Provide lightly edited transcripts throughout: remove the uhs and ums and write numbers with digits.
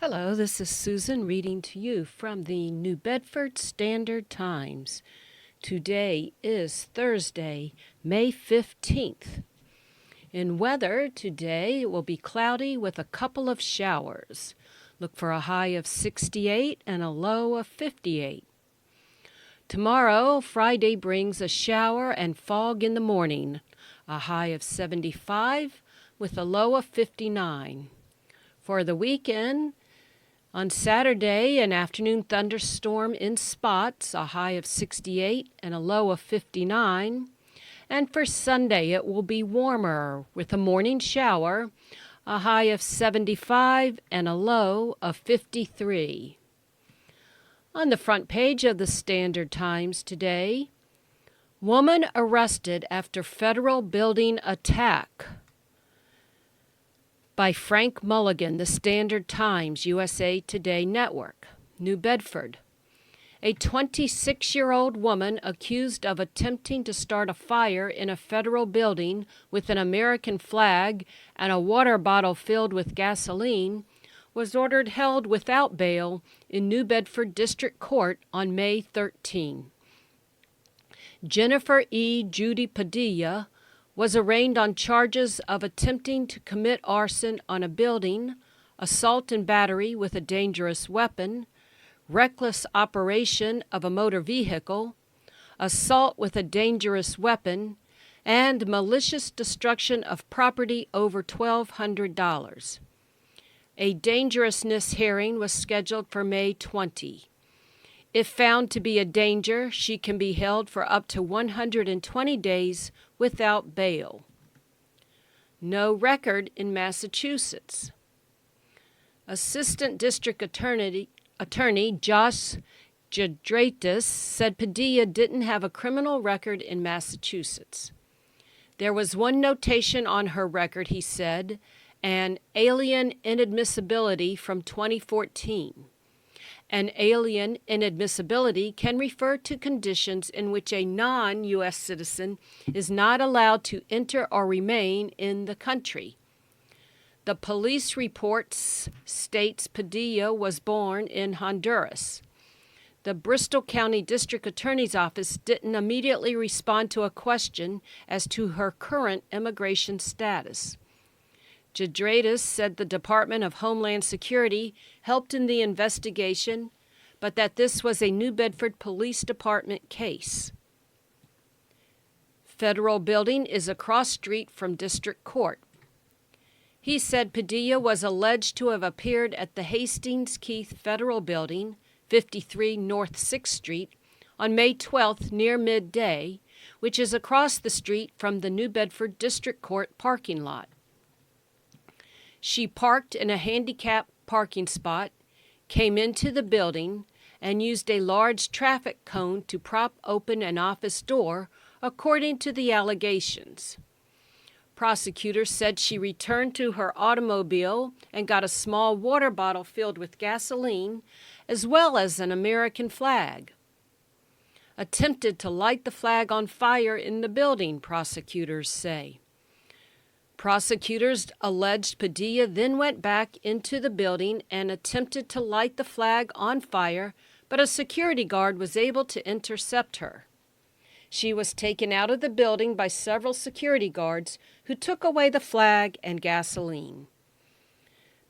Hello, this is Susan reading to you from the New Bedford Standard Times. Today is Thursday, May 15th. In weather, today it will be cloudy with a couple of showers. Look for a high of 68 and a low of 58. Tomorrow, Friday, brings a shower and fog in the morning, a high of 75 with a low of 59. For the weekend, on Saturday, an afternoon thunderstorm in spots, a high of 68 and a low of 59. And for Sunday, it will be warmer with a morning shower, a high of 75 and a low of 53. On the front page of the Standard Times today, woman arrested after federal building attack. By Frank Mulligan, the Standard Times, USA Today Network, New Bedford. A 26-year-old woman accused of attempting to start a fire in a federal building with an American flag and a water bottle filled with gasoline was ordered held without bail in New Bedford District Court on May 13. Jennifer E. Judy Padilla was arraigned on charges of attempting to commit arson on a building, assault and battery with a dangerous weapon, reckless operation of a motor vehicle, assault with a dangerous weapon, and malicious destruction of property over $1,200. A dangerousness hearing was scheduled for May 20. If found to be a danger, she can be held for up to 120 days without bail. No record in Massachusetts. Assistant District Attorney Josh Jadratis said Padilla didn't have a criminal record in Massachusetts. There was one notation on her record, he said, an alien inadmissibility from 2014. An alien inadmissibility can refer to conditions in which a non-U.S. citizen is not allowed to enter or remain in the country. The police report states Padilla was born in Honduras. The Bristol County District Attorney's Office didn't immediately respond to a question as to her current immigration status. Jadratis said the Department of Homeland Security helped in the investigation, but that this was a New Bedford Police Department case. Federal building is across street from District Court. He said Padilla was alleged to have appeared at the Hastings Keith Federal Building, 53 North 6th Street, on May 12th near midday, which is across the street from the New Bedford District Court parking lot. She parked in a handicapped parking spot, came into the building, and used a large traffic cone to prop open an office door, according to the allegations. Prosecutors said she returned to her automobile and got a small water bottle filled with gasoline, as well as an American flag. Attempted to light the flag on fire in the building, prosecutors say. Prosecutors alleged Padilla then went back into the building and attempted to light the flag on fire, but a security guard was able to intercept her. She was taken out of the building by several security guards who took away the flag and gasoline.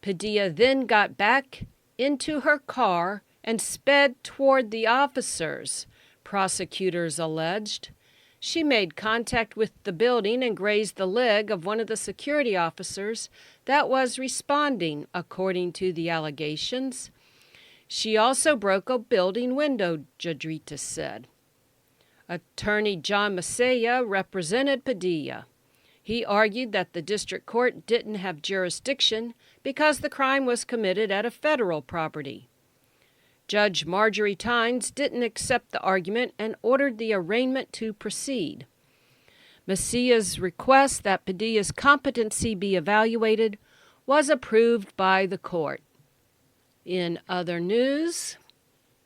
Padilla then got back into her car and sped toward the officers, prosecutors alleged. She made contact with the building and grazed the leg of one of the security officers that was responding, according to the allegations. She also broke a building window, Jadritas said. Attorney John Masaya represented Padilla. He argued that the district court didn't have jurisdiction because the crime was committed at a federal property. Judge Marjorie Tynes didn't accept the argument and ordered the arraignment to proceed. Macia's request that Padilla's competency be evaluated was approved by the court. In other news,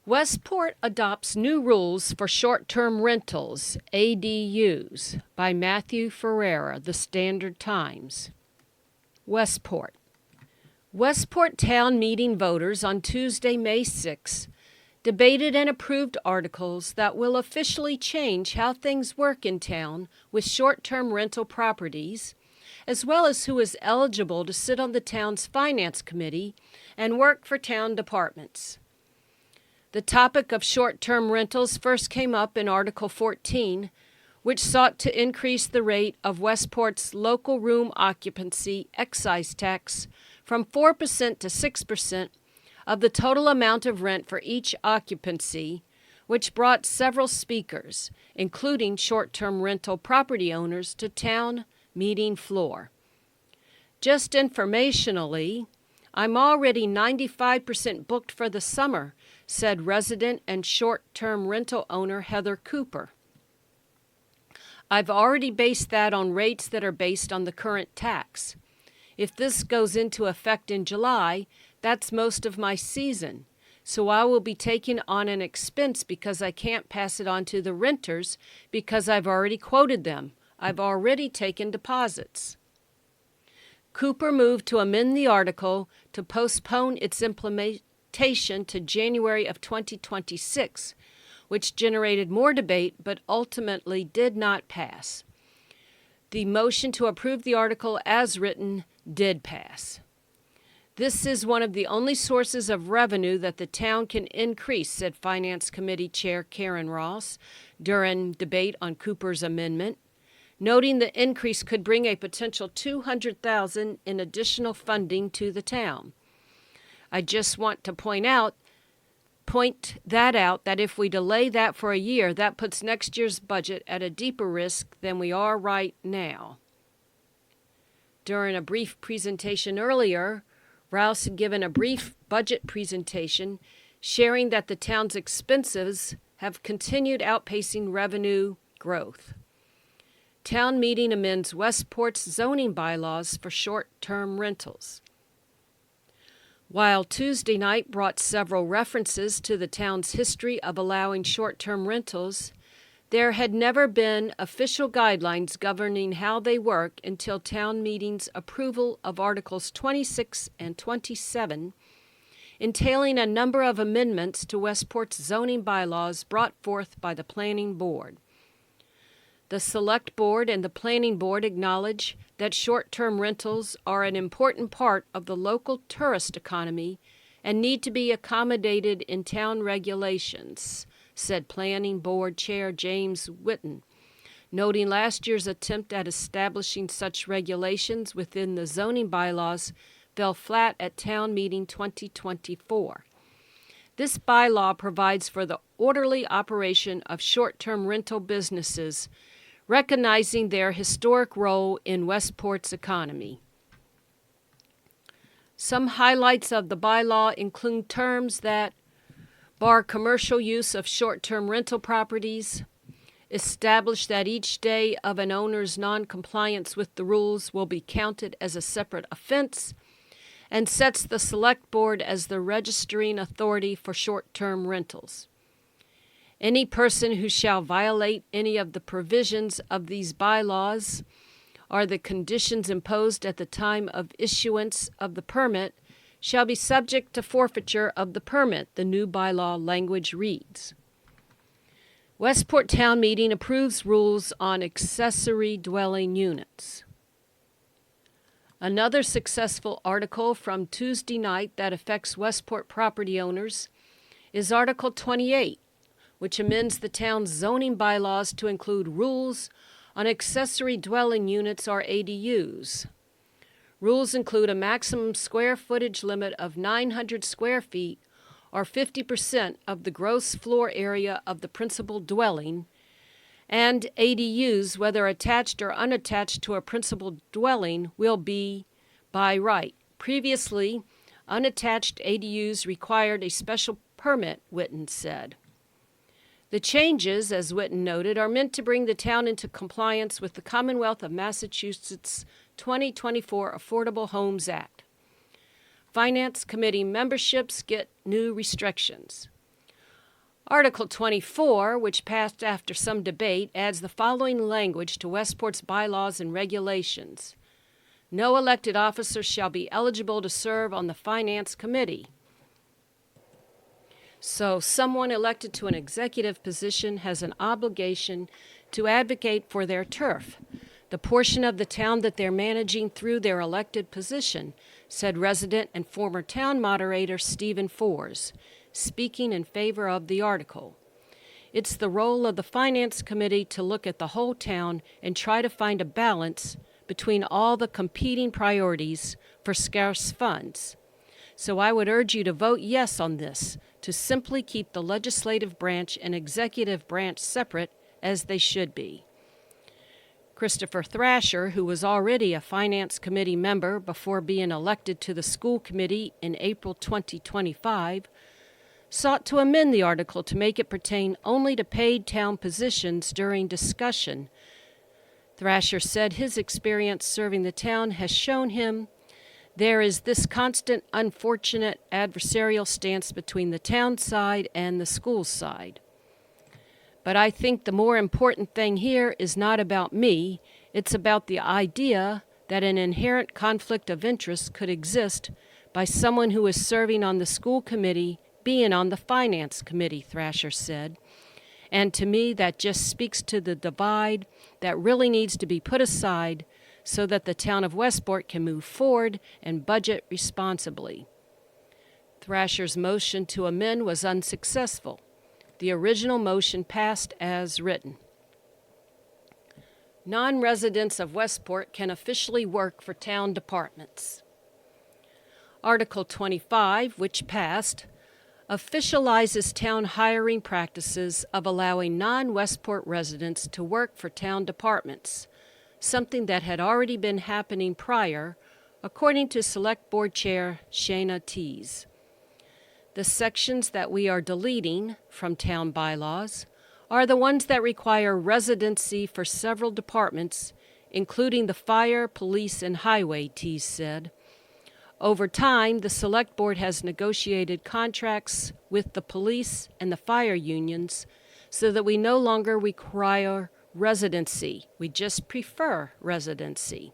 Westport adopts new rules for short-term rentals, ADUs, by Matthew Ferreira, The Standard Times. Westport. Westport Town Meeting voters on Tuesday, May 6, debated and approved articles that will officially change how things work in town with short-term rental properties, as well as who is eligible to sit on the town's finance committee and work for town departments. The topic of short-term rentals first came up in Article 14, which sought to increase the rate of Westport's local room occupancy excise tax from 4% to 6% of the total amount of rent for each occupancy, which brought several speakers, including short-term rental property owners, to town meeting floor. Just informationally, I'm already 95% booked for the summer, said resident and short-term rental owner Heather Cooper. I've already based that on rates that are based on the current tax. If this goes into effect in July, that's most of my season, so I will be taking on an expense because I can't pass it on to the renters because I've already quoted them. I've already taken deposits. Cooper moved to amend the article to postpone its implementation to January of 2026, which generated more debate but ultimately did not pass. The motion to approve the article as written did pass. This is one of the only sources of revenue that the town can increase, said Finance Committee Chair Karen Ross during debate on Cooper's amendment, noting the increase could bring a potential $200,000 in additional funding to the town. I just want to point that out that if we delay that for a year, that puts next year's budget at a deeper risk than we are right now. During a brief presentation earlier, Rouse had given a brief budget presentation sharing that the town's expenses have continued outpacing revenue growth. Town meeting amends Westport's zoning bylaws for short-term rentals. While Tuesday night brought several references to the town's history of allowing short-term rentals, there had never been official guidelines governing how they work until town meeting's approval of Articles 26 and 27, entailing a number of amendments to Westport's zoning bylaws brought forth by the Planning Board. The Select Board and the Planning Board acknowledge that short-term rentals are an important part of the local tourist economy and need to be accommodated in town regulations, said Planning Board Chair James Whitten, noting last year's attempt at establishing such regulations within the zoning bylaws fell flat at Town Meeting 2024. This bylaw provides for the orderly operation of short-term rental businesses, recognizing their historic role in Westport's economy. Some highlights of the bylaw include terms that bar commercial use of short-term rental properties, establish that each day of an owner's non-compliance with the rules will be counted as a separate offense, and sets the Select Board as the registering authority for short-term rentals. Any person who shall violate any of the provisions of these bylaws or the conditions imposed at the time of issuance of the permit shall be subject to forfeiture of the permit, the new bylaw language reads. Westport Town Meeting approves rules on accessory dwelling units. Another successful article from Tuesday night that affects Westport property owners is Article 28, which amends the town's zoning bylaws to include rules on accessory dwelling units or ADUs. Rules include a maximum square footage limit of 900 square feet or 50% of the gross floor area of the principal dwelling, and ADUs, whether attached or unattached to a principal dwelling, will be by right. Previously, unattached ADUs required a special permit, Whitten said. The changes, as Whitten noted, are meant to bring the town into compliance with the Commonwealth of Massachusetts 2024 Affordable Homes Act. Finance Committee memberships get new restrictions. Article 24, which passed after some debate, adds the following language to Westport's bylaws and regulations. No elected officer shall be eligible to serve on the Finance Committee. So someone elected to an executive position has an obligation to advocate for their turf, the portion of the town that they're managing through their elected position, said resident and former town moderator Stephen Fors, speaking in favor of the article. It's the role of the Finance Committee to look at the whole town and try to find a balance between all the competing priorities for scarce funds. So I would urge you to vote yes on this, to simply keep the legislative branch and executive branch separate as they should be. Christopher Thrasher, who was already a Finance Committee member before being elected to the school committee in April 2025, sought to amend the article to make it pertain only to paid town positions during discussion. Thrasher said his experience serving the town has shown him there is this constant, unfortunate adversarial stance between the town side and the school side. But I think the more important thing here is not about me, it's about the idea that an inherent conflict of interest could exist by someone who is serving on the school committee being on the Finance Committee, Thrasher said. And to me, that just speaks to the divide that really needs to be put aside so that the town of Westport can move forward and budget responsibly. Thrasher's motion to amend was unsuccessful. The original motion passed as written. Non-residents of Westport can officially work for town departments. Article 25, which passed, officializes town hiring practices of allowing non-Westport residents to work for town departments, something that had already been happening prior, according to Select Board Chair Shana Tees. The sections that we are deleting from town bylaws are the ones that require residency for several departments, including the fire, police, and highway, Tees said. Over time, the Select Board has negotiated contracts with the police and the fire unions so that we no longer require residency. We just prefer residency.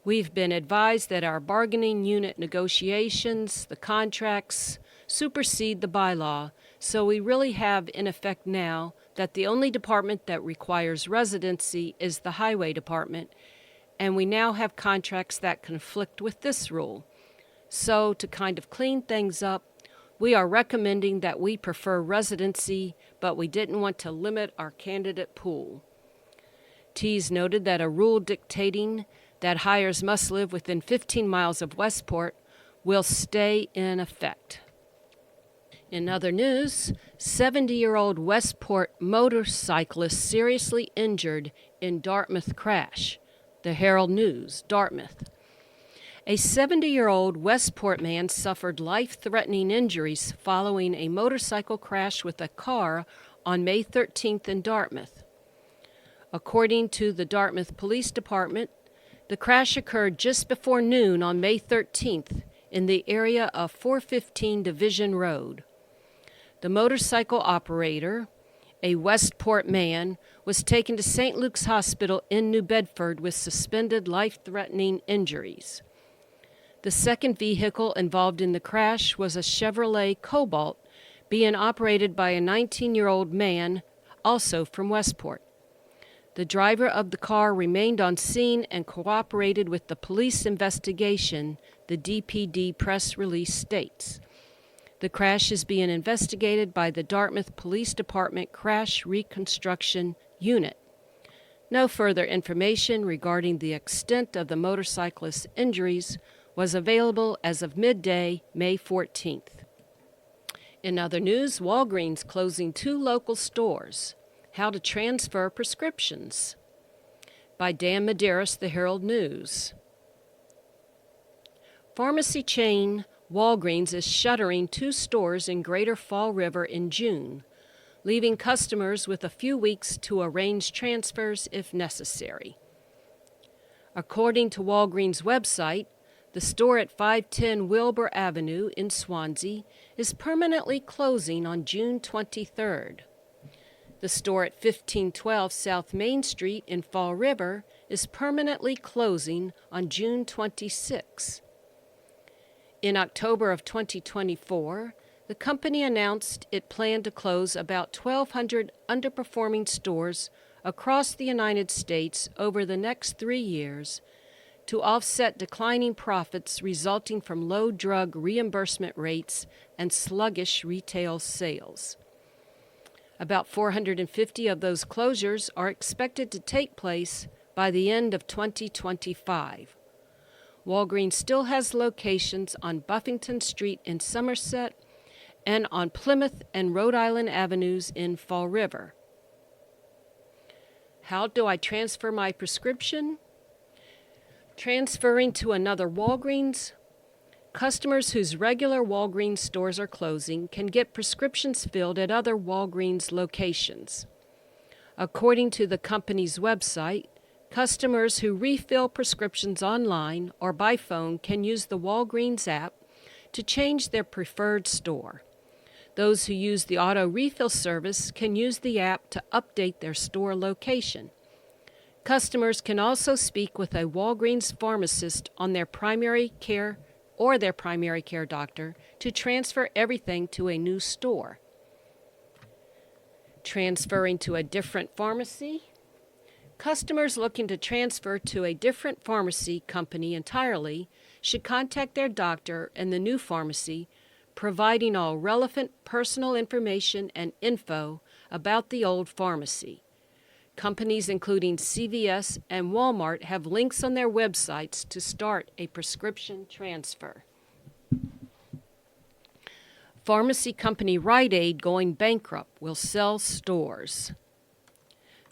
We've been advised that our bargaining unit negotiations, the contracts, supersede the bylaw, so we really have in effect now that the only department that requires residency is the highway department, and we now have contracts that conflict with this rule. So to kind of clean things up, we are recommending that we prefer residency, but we didn't want to limit our candidate pool. Tees noted that a rule dictating that hires must live within 15 miles of Westport will stay in effect. In other news, 70-year-old Westport motorcyclist seriously injured in Dartmouth crash. The Herald News, Dartmouth. A 70-year-old Westport man suffered life-threatening injuries following a motorcycle crash with a car on May 13th in Dartmouth. According to the Dartmouth Police Department, the crash occurred just before noon on May 13th in the area of 415 Division Road. The motorcycle operator, a Westport man, was taken to St. Luke's Hospital in New Bedford with suspended life-threatening injuries. The second vehicle involved in the crash was a Chevrolet Cobalt being operated by a 19-year-old man, also from Westport. The driver of the car remained on scene and cooperated with the police investigation, the DPD press release states. The crash is being investigated by the Dartmouth Police Department Crash Reconstruction Unit. No further information regarding the extent of the motorcyclist's injuries was available as of midday, May 14th. In other news, Walgreens closing 2 local stores. How to transfer prescriptions. By Dan Medeiros, The Herald News. Pharmacy chain Walgreens is shuttering 2 stores in Greater Fall River in June, leaving customers with a few weeks to arrange transfers if necessary. According to Walgreens' website, the store at 510 Wilbur Avenue in Swansea is permanently closing on June 23rd. The store at 1512 South Main Street in Fall River is permanently closing on June 26. In October of 2024, the company announced it planned to close about 1,200 underperforming stores across the United States over the next 3 years to offset declining profits resulting from low drug reimbursement rates and sluggish retail sales. About 450 of those closures are expected to take place by the end of 2025. Walgreens still has locations on Buffington Street in Somerset and on Plymouth and Rhode Island Avenues in Fall River. How do I transfer my prescription? Transferring to another Walgreens. Customers whose regular Walgreens stores are closing can get prescriptions filled at other Walgreens locations. According to the company's website, customers who refill prescriptions online or by phone can use the Walgreens app to change their preferred store. Those who use the auto refill service can use the app to update their store location. Customers can also speak with a Walgreens pharmacist on their primary care or their primary care doctor to transfer everything to a new store. Transferring to a different pharmacy. Customers looking to transfer to a different pharmacy company entirely should contact their doctor and the new pharmacy, providing all relevant personal information and info about the old pharmacy. Companies including CVS and Walmart have links on their websites to start a prescription transfer. Pharmacy company Rite Aid going bankrupt will sell stores.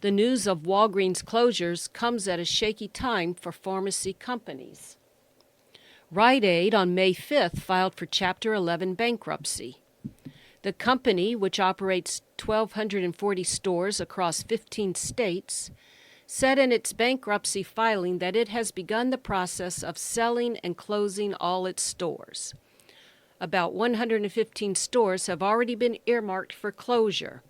The news of Walgreens closures comes at a shaky time for pharmacy companies. Rite Aid on May 5th filed for Chapter 11 bankruptcy. The company, which operates 1,240 stores across 15 states, said in its bankruptcy filing that it has begun the process of selling and closing all its stores. About 115 stores have already been earmarked for closure.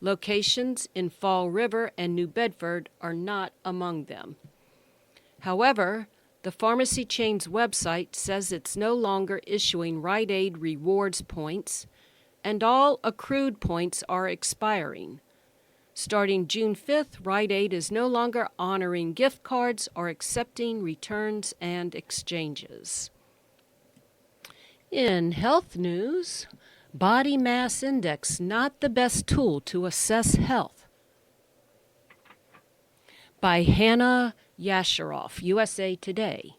Locations in Fall River and New Bedford are not among them. However, the pharmacy chain's website says it's no longer issuing Rite Aid rewards points, and all accrued points are expiring. Starting June 5th, Rite Aid is no longer honoring gift cards or accepting returns and exchanges. In health news, body mass index not the best tool to assess health. By Hannah Yasharoff, USA Today.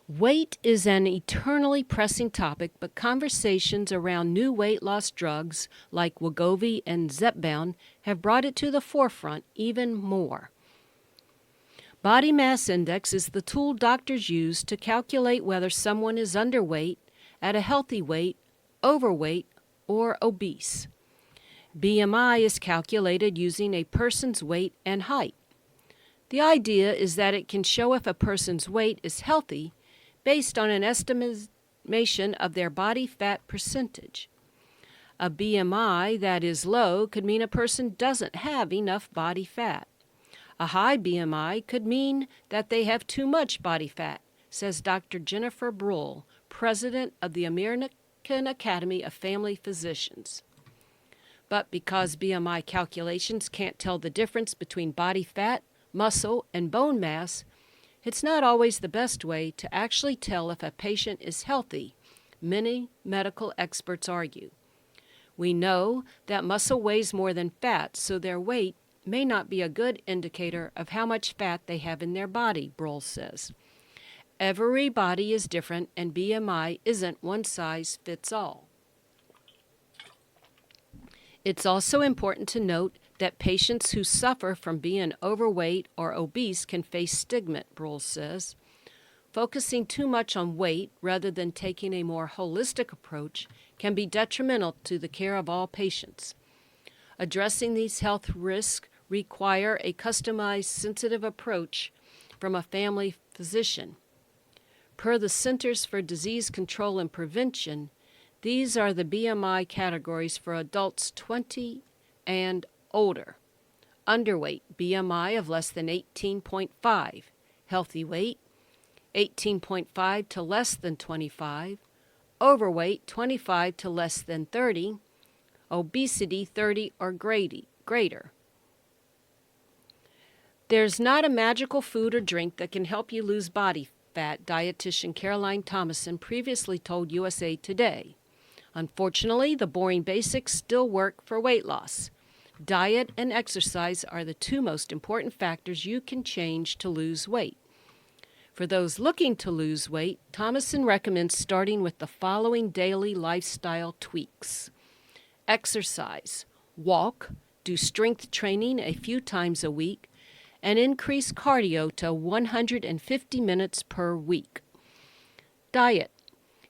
Weight is an eternally pressing topic, but conversations around new weight loss drugs like Wegovy and Zepbound have brought it to the forefront even more. Body mass index is the tool doctors use to calculate whether someone is underweight, at a healthy weight, overweight, or obese. BMI is calculated using a person's weight and height. The idea is that it can show if a person's weight is healthy based on an estimation of their body fat percentage. A BMI that is low could mean a person doesn't have enough body fat. A high BMI could mean that they have too much body fat, says Dr. Jennifer Bruhl, president of the American Academy of Family Physicians. But because BMI calculations can't tell the difference between body fat, muscle, and bone mass, it's not always the best way to actually tell if a patient is healthy, many medical experts argue. We know that muscle weighs more than fat, so their weight may not be a good indicator of how much fat they have in their body, Bruhl says. Every body is different, and BMI isn't one size fits all. It's also important to note that patients who suffer from being overweight or obese can face stigma, Bruhl says. Focusing too much on weight rather than taking a more holistic approach can be detrimental to the care of all patients. Addressing these health risks require a customized, sensitive approach from a family physician. Per the Centers for Disease Control and Prevention, these are the BMI categories for adults 20 and older. Underweight, BMI of less than 18.5. Healthy weight, 18.5 to less than 25. Overweight, 25 to less than 30. Obesity, 30 or greater. There's not a magical food or drink that can help you lose body fat, dietitian Caroline Thomason previously told USA Today. Unfortunately, the boring basics still work for weight loss. Diet and exercise are the two most important factors you can change to lose weight. For those looking to lose weight, Thomason recommends starting with the following daily lifestyle tweaks. Exercise. Walk, do strength training a few times a week, and increase cardio to 150 minutes per week. Diet.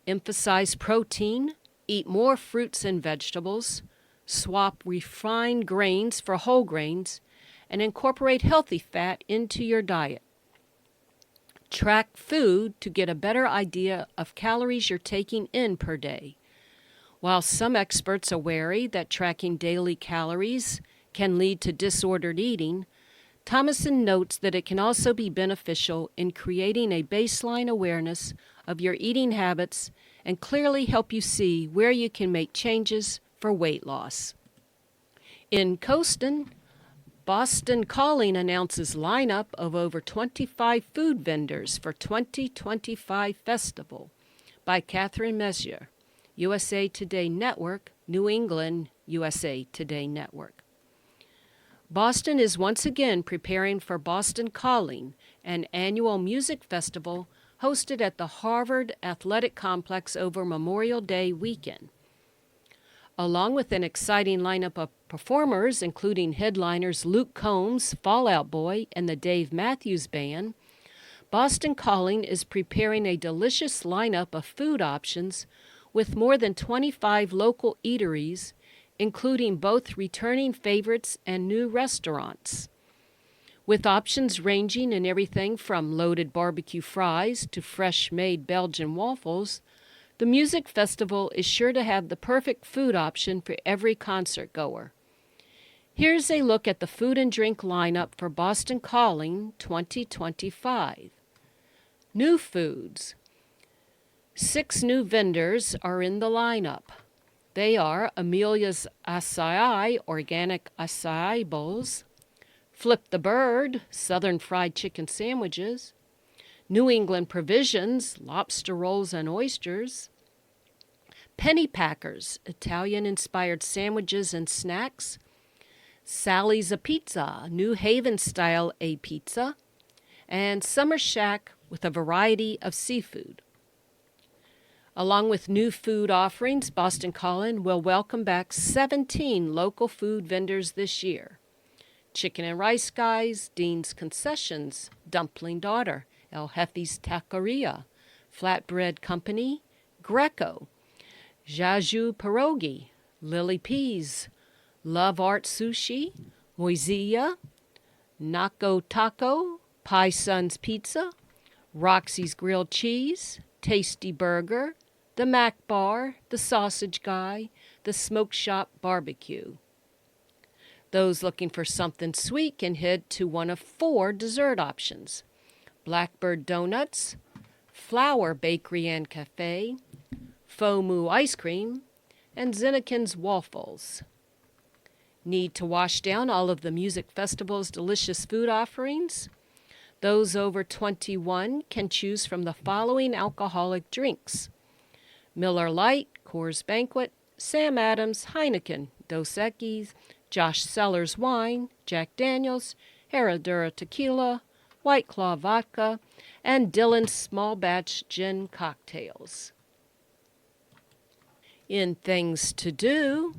Emphasize protein, eat more fruits and vegetables, swap refined grains for whole grains, and incorporate healthy fat into your diet. Track food to get a better idea of calories you're taking in per day. While some experts are wary that tracking daily calories can lead to disordered eating, Thomason notes that it can also be beneficial in creating a baseline awareness of your eating habits and clearly help you see where you can make changes for weight loss. In Coaston, Boston Calling announces lineup of over 25 food vendors for 2025 Festival by Catherine Messier, USA Today Network, New England, USA Today Network. Boston is once again preparing for Boston Calling, an annual music festival hosted at the Harvard Athletic Complex over Memorial Day weekend. Along with an exciting lineup of performers, including headliners Luke Combs, Fall Out Boy, and the Dave Matthews Band, Boston Calling is preparing a delicious lineup of food options with more than 25 local eateries, including both returning favorites and new restaurants. With options ranging in everything from loaded barbecue fries to fresh-made Belgian waffles, the music festival is sure to have the perfect food option for every concert goer. Here's a look at the food and drink lineup for Boston Calling 2025. New foods. 6 new vendors are in the lineup. They are Amelia's Acai Organic Acai Bowls, Flip the Bird Southern Fried Chicken Sandwiches, New England Provisions Lobster Rolls and Oysters, Penny Packers Italian-inspired sandwiches and snacks, Sally's a Pizza New Haven-style a pizza, and Summer Shack with a variety of seafood. Along with new food offerings, Boston Calling will welcome back 17 local food vendors this year. Chicken and Rice Guys, Dean's Concessions, Dumpling Daughter, El Jefe's Taqueria, Flatbread Company, Greco, Jaju Pierogi, Lily Peas, Love Art Sushi, Moisia, Naco Taco, Pie Sun's Pizza, Roxy's Grilled Cheese, Tasty Burger, the Mac Bar, the Sausage Guy, the Smoke Shop Barbecue. Those looking for something sweet can head to one of 4 dessert options: Blackbird Donuts, Flower Bakery and Cafe, Fomu Ice Cream, and Zinnekin's Waffles. Need to wash down all of the music festival's delicious food offerings? Those over 21 can choose from the following alcoholic drinks: Miller Lite, Coors Banquet, Sam Adams, Heineken, Dos Equis, Josh Sellers Wine, Jack Daniels, Herradura Tequila, White Claw Vodka, and Dillon's Small Batch Gin Cocktails. In things to do,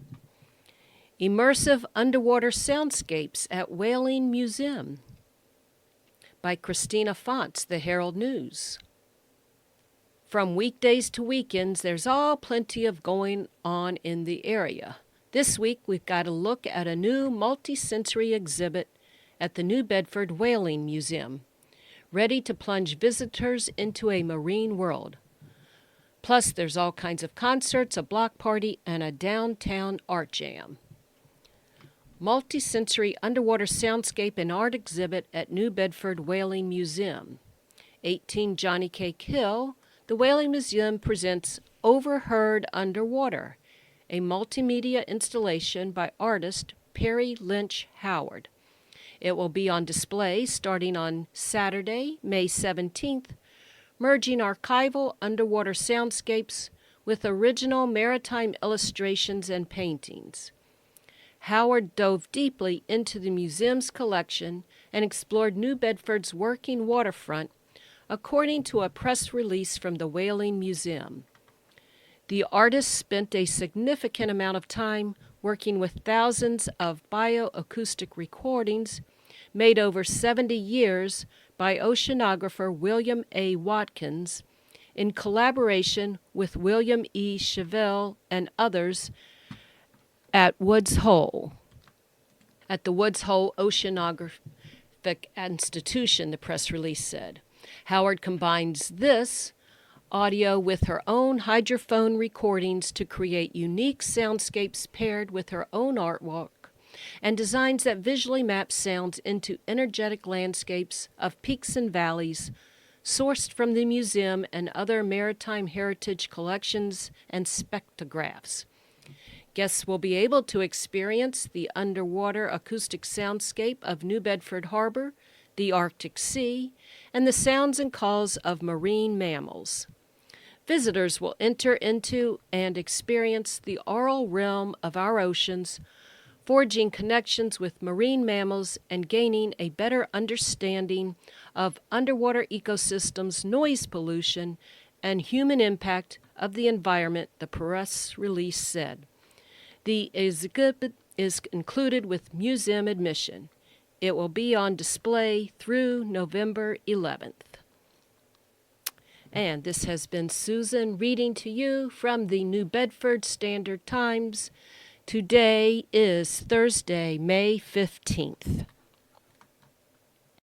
immersive underwater soundscapes at Whaling Museum by Christina Fonts, the Herald News. From weekdays to weekends, there's all plenty of going on in the area. This week, we've got a look at a new multi-sensory exhibit at the New Bedford Whaling Museum, ready to plunge visitors into a marine world. Plus, there's all kinds of concerts, a block party, and a downtown art jam. Multisensory underwater soundscape and art exhibit at New Bedford Whaling Museum. 18 Johnny Cake Hill, the Whaling Museum presents Overheard Underwater, a multimedia installation by artist Perry Lynch Howard. It will be on display starting on Saturday, May 17th, merging archival underwater soundscapes with original maritime illustrations and paintings. Howard dove deeply into the museum's collection and explored New Bedford's working waterfront, according to a press release from the Whaling Museum. The artist spent a significant amount of time working with thousands of bioacoustic recordings made over 70 years by oceanographer William A. Watkins in collaboration with William E. Chevelle and others at Woods Hole. At the Woods Hole Oceanographic Institution, the press release said. Howard combines this audio with her own hydrophone recordings to create unique soundscapes paired with her own artwork and designs that visually map sounds into energetic landscapes of peaks and valleys sourced from the museum and other maritime heritage collections and spectrographs. Guests will be able to experience the underwater acoustic soundscape of New Bedford Harbor, the Arctic Sea, and the sounds and calls of marine mammals. Visitors will enter into and experience the aural realm of our oceans, forging connections with marine mammals and gaining a better understanding of underwater ecosystems, noise pollution, and human impact of the environment, the press release said. The exhibit is included with museum admission. It will be on display through November 11th. And this has been Susan reading to you from the New Bedford Standard Times. Today is Thursday, May 15th.